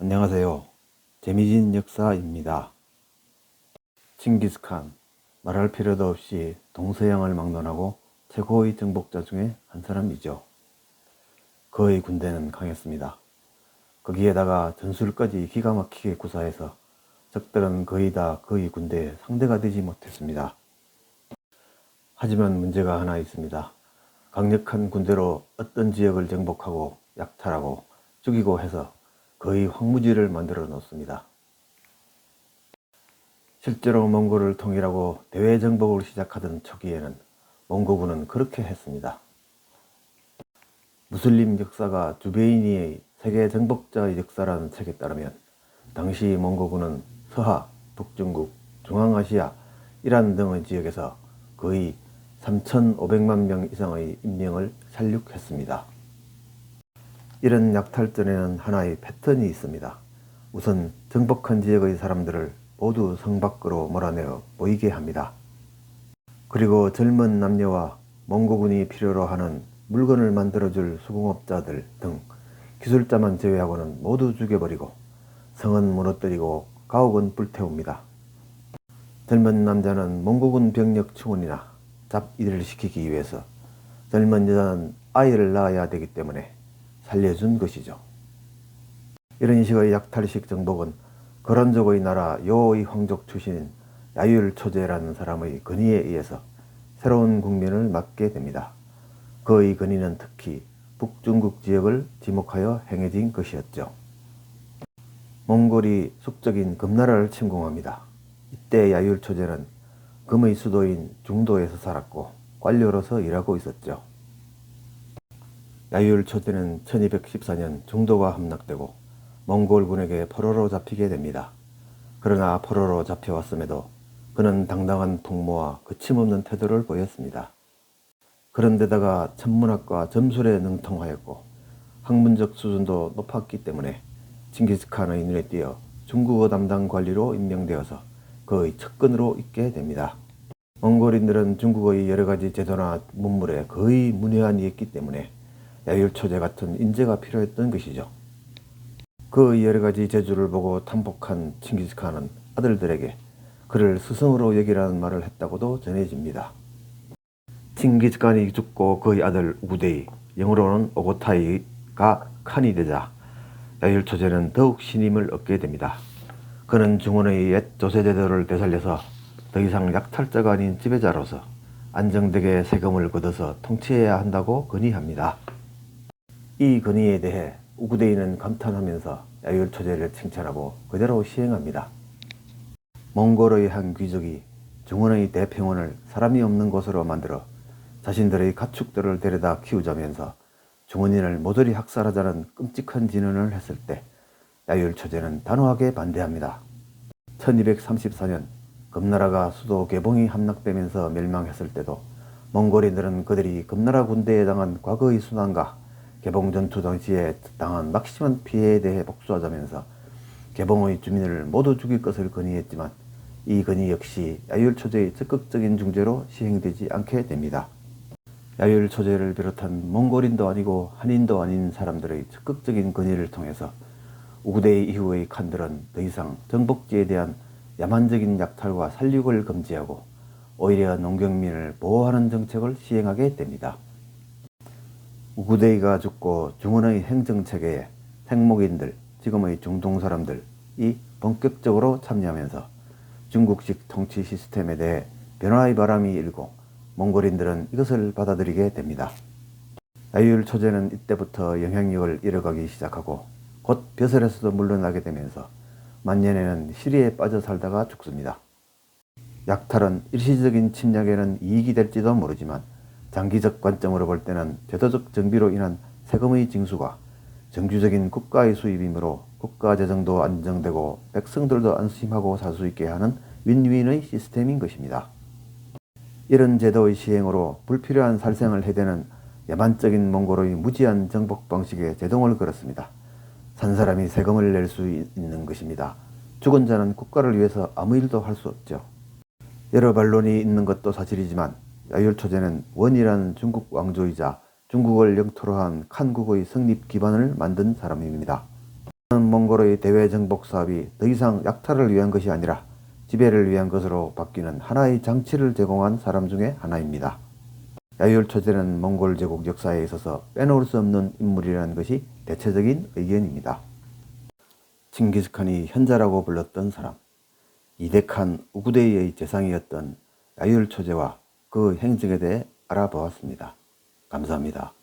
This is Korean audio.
안녕하세요. 재미진 역사입니다. 칭기스칸, 말할 필요도 없이 동서양을 막론하고 최고의 정복자 중에 한 사람이죠. 그의 군대는 강했습니다. 거기에다가 전술까지 기가 막히게 구사해서 적들은 거의 다 그의 군대의 상대가 되지 못했습니다. 하지만 문제가 하나 있습니다. 강력한 군대로 어떤 지역을 정복하고 약탈하고 죽이고 해서 거의 황무지를 만들어 놓습니다. 실제로 몽골을 통일하고 대외 정복을 시작하던 초기에는 몽고군은 그렇게 했습니다. 무슬림 역사가 주베이니의 세계 정복자의 역사라는 책에 따르면 당시 몽고군은 서하, 북중국, 중앙아시아, 이란 등의 지역에서 거의 3,500만 명 이상의 인명을 살육했습니다. 이런 약탈전에는 하나의 패턴이 있습니다. 우선 정복한 지역의 사람들을 모두 성 밖으로 몰아내어 모이게 합니다. 그리고 젊은 남녀와 몽고군이 필요로 하는 물건을 만들어줄 수공업자들 등 기술자만 제외하고는 모두 죽여버리고 성은 무너뜨리고 가옥은 불태웁니다. 젊은 남자는 몽고군 병력 충원이나 잡일을 시키기 위해서, 젊은 여자는 아이를 낳아야 되기 때문에 살려준 것이죠. 이런 식의 약탈식 정복은 거란족의 나라 요의 황족 출신인 야율초제라는 사람의 건의에 의해서 새로운 국면을 맞게 됩니다. 그의 건의는 특히 북중국 지역을 지목하여 행해진 것이었죠. 몽골이 숙적인 금나라를 침공합니다. 이때 야율초제는 금의 수도인 중도에서 살았고 관료로서 일하고 있었죠. 야율초제는 1214년 중도가 함락되고 몽골군에게 포로로 잡히게 됩니다. 그러나 포로로 잡혀왔음에도 그는 당당한 풍모와 거침없는 태도를 보였습니다. 그런데다가 천문학과 점술에 능통하였고 학문적 수준도 높았기 때문에 칭기스칸의 눈에 띄어 중국어 담당 관리로 임명되어서 그의 측근으로 있게 됩니다. 몽골인들은 중국의 여러가지 제도나 문물에 거의 문외한이 있기 때문에 야율초제 같은 인재가 필요했던 것이죠. 그 여러가지 재주를 보고 탐복한 칭기스칸은 아들들에게 그를 스승으로 여기라는 말을 했다고도 전해집니다. 칭기스칸이 죽고 그의 아들 우구데이, 영어로는 오고타이가 칸이 되자 야율초제는 더욱 신임을 얻게 됩니다. 그는 중원의 옛 조세제도를 되살려서 더 이상 약탈자가 아닌 지배자로서 안정되게 세금을 걷어서 통치해야 한다고 건의합니다. 이 건의에 대해 우구데이는 감탄하면서 야율초제를 칭찬하고 그대로 시행합니다. 몽골의 한 귀족이 중원의 대평원을 사람이 없는 곳으로 만들어 자신들의 가축들을 데려다 키우자면서 중원인을 모조리 학살하자는 끔찍한 진언을 했을 때 야율초제는 단호하게 반대합니다. 1234년 금나라가 수도 개봉이 함락되면서 멸망했을 때도 몽골인들은 그들이 금나라 군대에 당한 과거의 순환과 개봉 전투 당시에 당한 막심한 피해에 대해 복수하자면서 개봉의 주민을 모두 죽일 것을 건의했지만 이 건의 역시 야율초제의 적극적인 중재로 시행되지 않게 됩니다. 야율초제를 비롯한 몽골인도 아니고 한인도 아닌 사람들의 적극적인 건의를 통해서 우구데이 이후의 칸들은 더 이상 정복지에 대한 야만적인 약탈과 살육을 금지하고 오히려 농경민을 보호하는 정책을 시행하게 됩니다. 우구데이가 죽고 중원의 행정체계에 생목인들, 지금의 중동 사람들이 본격적으로 참여하면서 중국식 통치 시스템에 대해 변화의 바람이 일고 몽골인들은 이것을 받아들이게 됩니다. 야율초제는 이때부터 영향력을 잃어가기 시작하고 곧 벼슬에서도 물러나게 되면서 만년에는 시리에 빠져 살다가 죽습니다. 약탈은 일시적인 침략에는 이익이 될지도 모르지만 장기적 관점으로 볼 때는 제도적 정비로 인한 세금의 징수가 정규적인 국가의 수입이므로 국가 재정도 안정되고 백성들도 안심하고 살 수 있게 하는 윈윈의 시스템인 것입니다. 이런 제도의 시행으로 불필요한 살생을 해대는 야만적인 몽골의 무지한 정복 방식에 제동을 걸었습니다. 산 사람이 세금을 낼 수 있는 것입니다. 죽은 자는 국가를 위해서 아무 일도 할 수 없죠. 여러 반론이 있는 것도 사실이지만 야율초제는 원이라는 중국 왕조이자 중국을 영토로 한 칸국의 성립 기반을 만든 사람입니다. 몽골의 대외 정복 사업이 더 이상 약탈을 위한 것이 아니라 지배를 위한 것으로 바뀌는 하나의 장치를 제공한 사람 중에 하나입니다. 야율 초제는 몽골 제국 역사에 있어서 빼놓을 수 없는 인물이라는 것이 대체적인 의견입니다. 칭기스칸이 현자라고 불렀던 사람, 이데칸 우구데이의 재상이었던 야율 초제와 그 행적에 대해 알아보았습니다. 감사합니다.